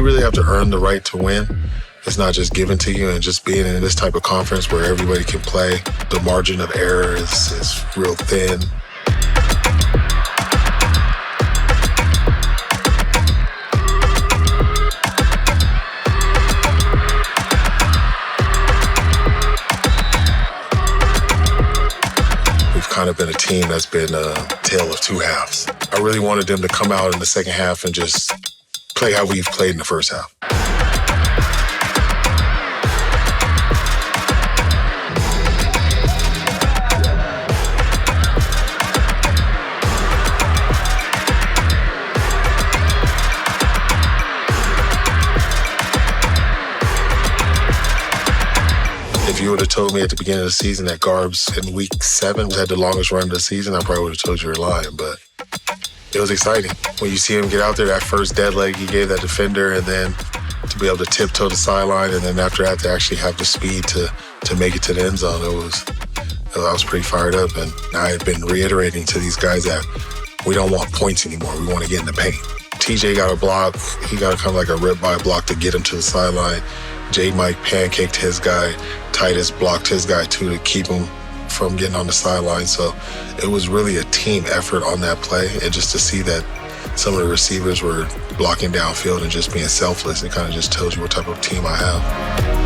You really have to earn the right to win. It's not just given to you, and just being in this type of conference where everybody can play, the margin of error is real thin. Kind of been a team that's been a tale of two halves. I really wanted them to come out in the second half and just play how we've played in the first half. If you would have told me at the beginning of the season that Garbs in week 7 had the longest run of the season, I probably would have told you you're lying, but it was exciting. When you see him get out there, that first dead leg he gave that defender, and then to be able to tiptoe the sideline, and then after that to actually have the speed to make it to the end zone, I was pretty fired up. And I had been reiterating to these guys that we don't want points anymore. We want to get in the paint. TJ got a block. He got kind of like a rip-by block to get him to the sideline. J-Mike pancaked his guy. Titus blocked his guy, too, to keep him from getting on the sideline. So it was really a team effort on that play. And just to see that some of the receivers were blocking downfield and just being selfless, it kind of just tells you what type of team I have.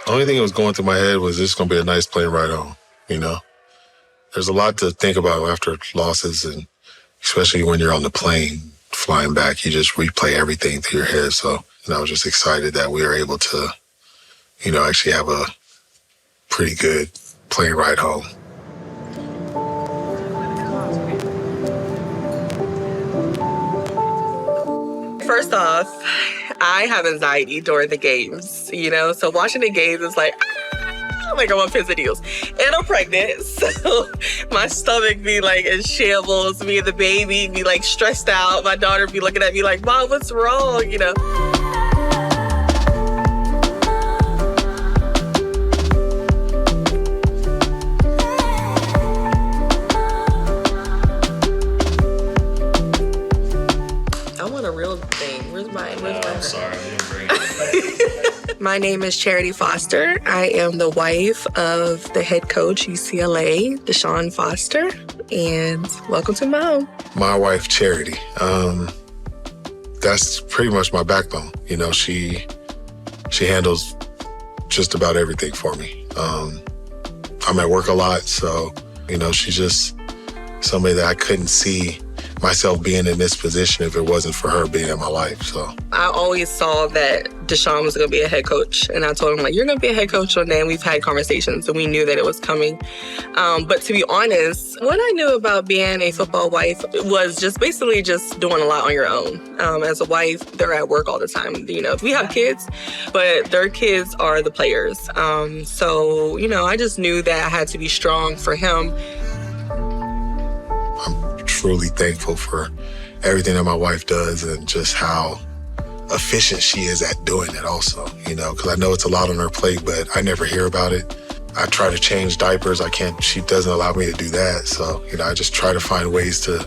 The only thing that was going through my head was this is going to be a nice plane ride home, you know? There's a lot to think about after losses, and especially when you're on the plane flying back, you just replay everything through your head. So, I was just excited that we were able to, actually have a pretty good plane ride home. First off, I have anxiety during the games, so watching the games is like I'm on pins and needles. And I'm pregnant, so my stomach be like in shambles. Me and the baby be like stressed out. My daughter be looking at me like, Mom, what's wrong, I want a real thing. Where's mine? I'm sorry, I didn't bring it. My name is Charity Foster. I am the wife of the head coach, UCLA, Deshaun Foster, and welcome to my home. My wife, Charity, that's pretty much my backbone. She handles just about everything for me. I'm at work a lot, so, she's just somebody that I couldn't see myself being in this position if it wasn't for her being in my life. So I always saw that Deshaun was going to be a head coach, and I told him, you're going to be a head coach one day, and we've had conversations, and we knew that it was coming. But to be honest, what I knew about being a football wife was just basically just doing a lot on your own. As a wife, they're at work all the time. We have kids, but their kids are the players. So, I just knew that I had to be strong for him. I'm truly thankful for everything that my wife does and just how efficient she is at doing it also, because I know it's a lot on her plate, but I never hear about it. I try to change diapers. She doesn't allow me to do that. So, I just try to find ways to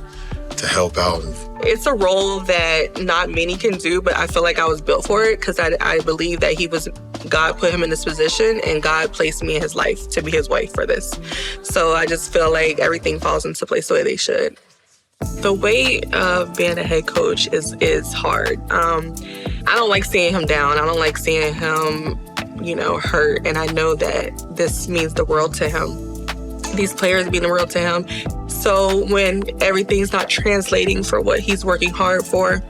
help out. It's a role that not many can do, but I feel like I was built for it because I believe that God put him in this position, and God placed me in his life to be his wife for this. So I just feel like everything falls into place the way they should. The weight of being a head coach is hard. I don't like seeing him down. I don't like seeing him, hurt. And I know that this means the world to him. These players mean the world to him. So when everything's not translating for what he's working hard for,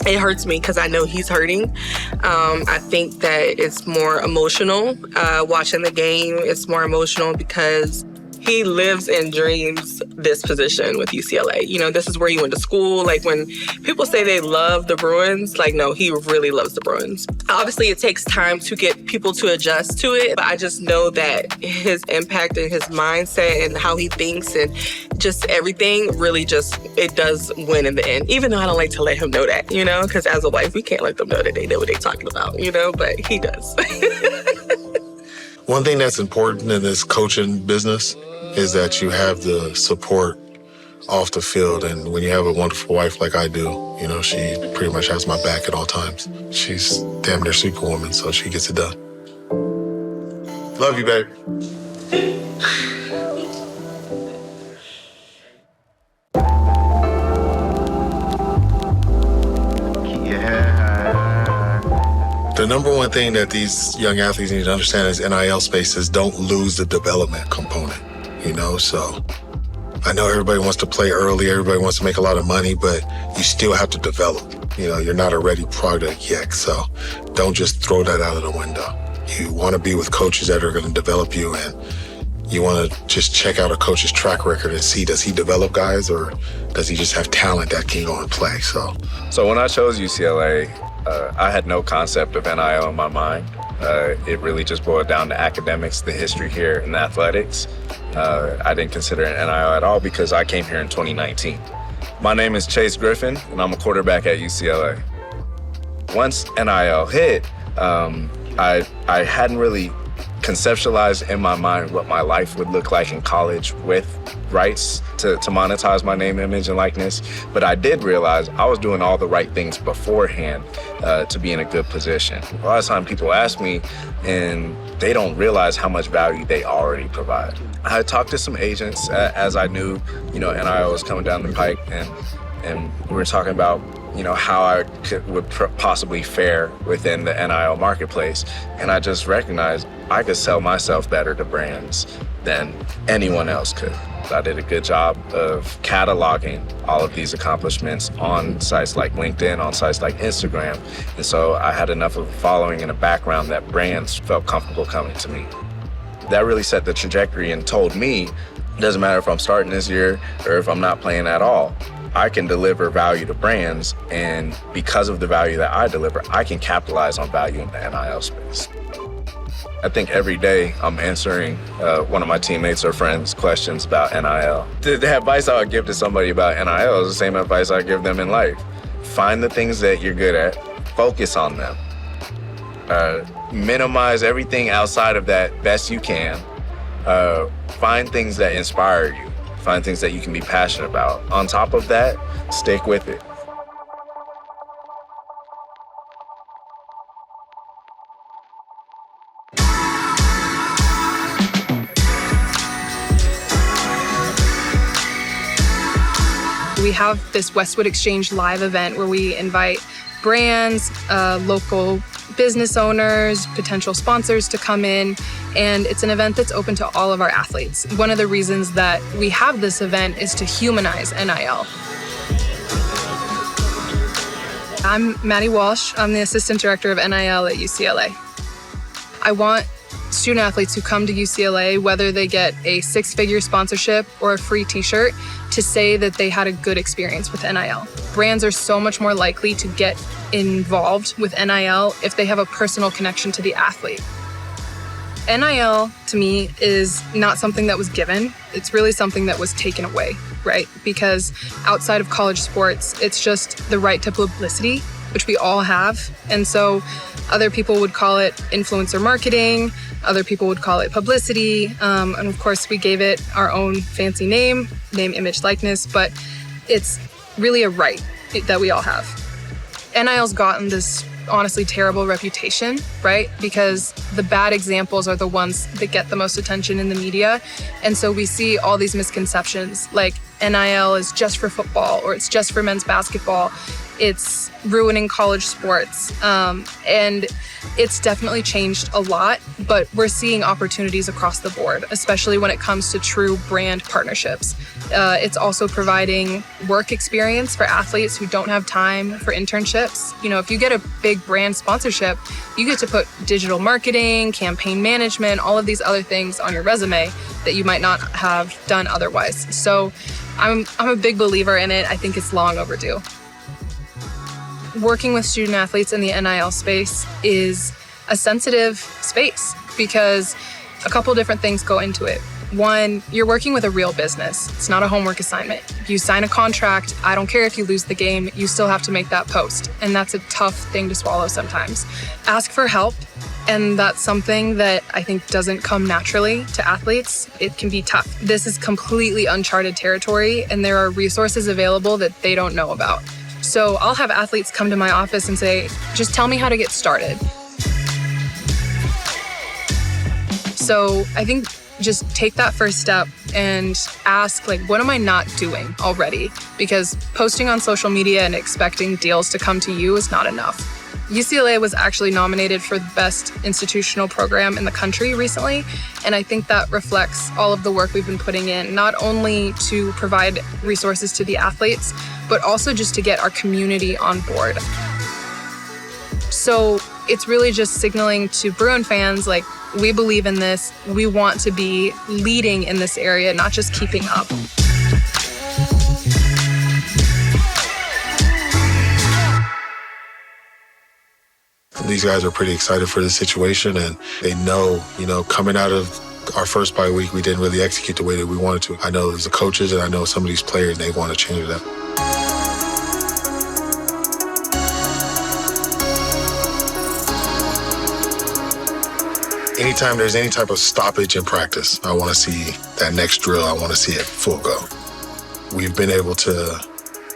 it hurts me because I know he's hurting. I think that it's more emotional. Watching the game, it's more emotional because he lives and dreams this position with UCLA. This is where he went to school. Like, when people say they love the Bruins, no, he really loves the Bruins. Obviously, it takes time to get people to adjust to it, but I just know that his impact and his mindset and how he thinks and just everything really it does win in the end. Even though I don't like to let him know that, because as a wife, we can't let them know that they know what they're talking about, but he does. One thing that's important in this coaching business is that you have the support off the field. And when you have a wonderful wife like I do, she pretty much has my back at all times. She's damn near superwoman, so she gets it done. Love you, babe. The number one thing that these young athletes need to understand is NIL spaces don't lose the development component. So I know everybody wants to play early, everybody wants to make a lot of money, but you still have to develop. You're not a ready product yet, so don't just throw that out of the window. You want to be with coaches that are going to develop you, and you want to just check out a coach's track record and see, does he develop guys or does he just have talent that can go and play? So when I chose UCLA, I had no concept of NIL in my mind. It really just boiled down to academics, the history here, and athletics. I didn't consider it NIL at all because I came here in 2019. My name is Chase Griffin, and I'm a quarterback at UCLA. Once NIL hit, I hadn't really conceptualized in my mind what my life would look like in college with rights to monetize my name, image, and likeness. But I did realize I was doing all the right things beforehand to be in a good position. A lot of times people ask me and they don't realize how much value they already provide. I talked to some agents as I knew, NIL was coming down the pike, and we were talking about how I would possibly fare within the NIL marketplace. And I just recognized I could sell myself better to brands than anyone else could. I did a good job of cataloging all of these accomplishments on sites like LinkedIn, on sites like Instagram. And so I had enough of a following and a background that brands felt comfortable coming to me. That really set the trajectory and told me, it doesn't matter if I'm starting this year or if I'm not playing at all. I can deliver value to brands, and because of the value that I deliver, I can capitalize on value in the NIL space. I think every day I'm answering one of my teammates or friends' questions about NIL. The advice I would give to somebody about NIL is the same advice I give them in life. Find the things that you're good at, focus on them. Minimize everything outside of that best you can. Find things that inspire you. Find things that you can be passionate about. On top of that, stick with it. We have this Westwood Exchange live event where we invite brands, local business owners, potential sponsors to come in, and it's an event that's open to all of our athletes. One of the reasons that we have this event is to humanize NIL. I'm Maddie Walsh. I'm the Assistant Director of NIL at UCLA. I want student athletes who come to UCLA, whether they get a six-figure sponsorship or a free t-shirt, to say that they had a good experience with NIL. Brands are so much more likely to get involved with NIL if they have a personal connection to the athlete. NIL, to me, is not something that was given. It's really something that was taken away, right? Because outside of college sports, it's just the right to publicity, which we all have. And so other people would call it influencer marketing. Other people would call it publicity. And of course, we gave it our own fancy name, image, likeness, but it's really a right that we all have. NIL's gotten this honestly terrible reputation, right? Because the bad examples are the ones that get the most attention in the media. And so we see all these misconceptions, like NIL is just for football or it's just for men's basketball. It's ruining college sports. And it's definitely changed a lot, but we're seeing opportunities across the board, especially when it comes to true brand partnerships. It's also providing work experience for athletes who don't have time for internships. You know, if you get a big brand sponsorship, you get to put digital marketing, campaign management, all of these other things on your resume that you might not have done otherwise. So I'm a big believer in it. I think it's long overdue. Working with student athletes in the NIL space is a sensitive space because a couple different things go into it. One, you're working with a real business. It's not a homework assignment. You sign a contract. I don't care if you lose the game, you still have to make that post. And that's a tough thing to swallow sometimes. Ask for help. And that's something that I think doesn't come naturally to athletes. It can be tough. This is completely uncharted territory, and there are resources available that they don't know about. So I'll have athletes come to my office and say, just tell me how to get started. So I think just take that first step and ask, like, what am I not doing already? Because posting on social media and expecting deals to come to you is not enough. UCLA was actually nominated for the best institutional program in the country recently, and I think that reflects all of the work we've been putting in, not only to provide resources to the athletes, but also just to get our community on board. So it's really just signaling to Bruin fans, like, we believe in this, we want to be leading in this area, not just keeping up. These guys are pretty excited for the situation, and they know, coming out of our first bye week, we didn't really execute the way that we wanted to. I know the coaches and I know some of these players, they want to change it up. Anytime there's any type of stoppage in practice, I want to see that next drill. I want to see it full go. We've been able to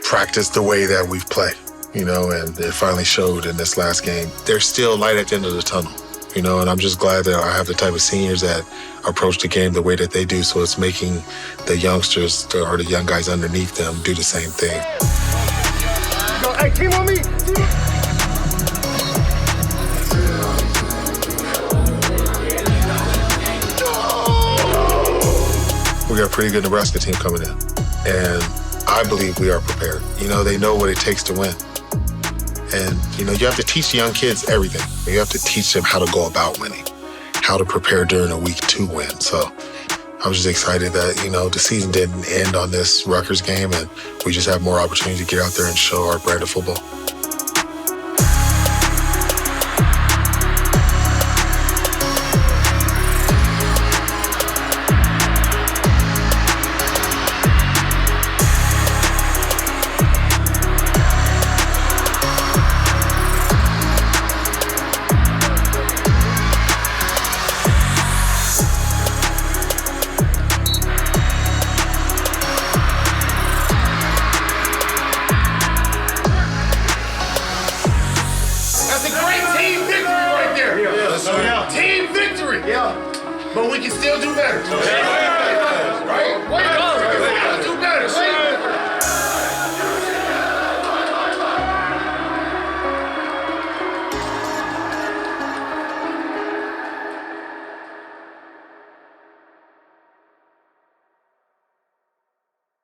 practice the way that we've played, and it finally showed in this last game. There's still light at the end of the tunnel, and I'm just glad that I have the type of seniors that approach the game the way that they do. So it's making the youngsters or the young guys underneath them do the same thing. Hey, team on me! We got a pretty good Nebraska team coming in, and I believe we are prepared. They know what it takes to win. And, you have to teach young kids everything. You have to teach them how to go about winning, how to prepare during a week to win. So I'm just excited that, the season didn't end on this Rutgers game, and we just have more opportunity to get out there and show our brand of football. Team victory! Yeah. But we can still do better. Right?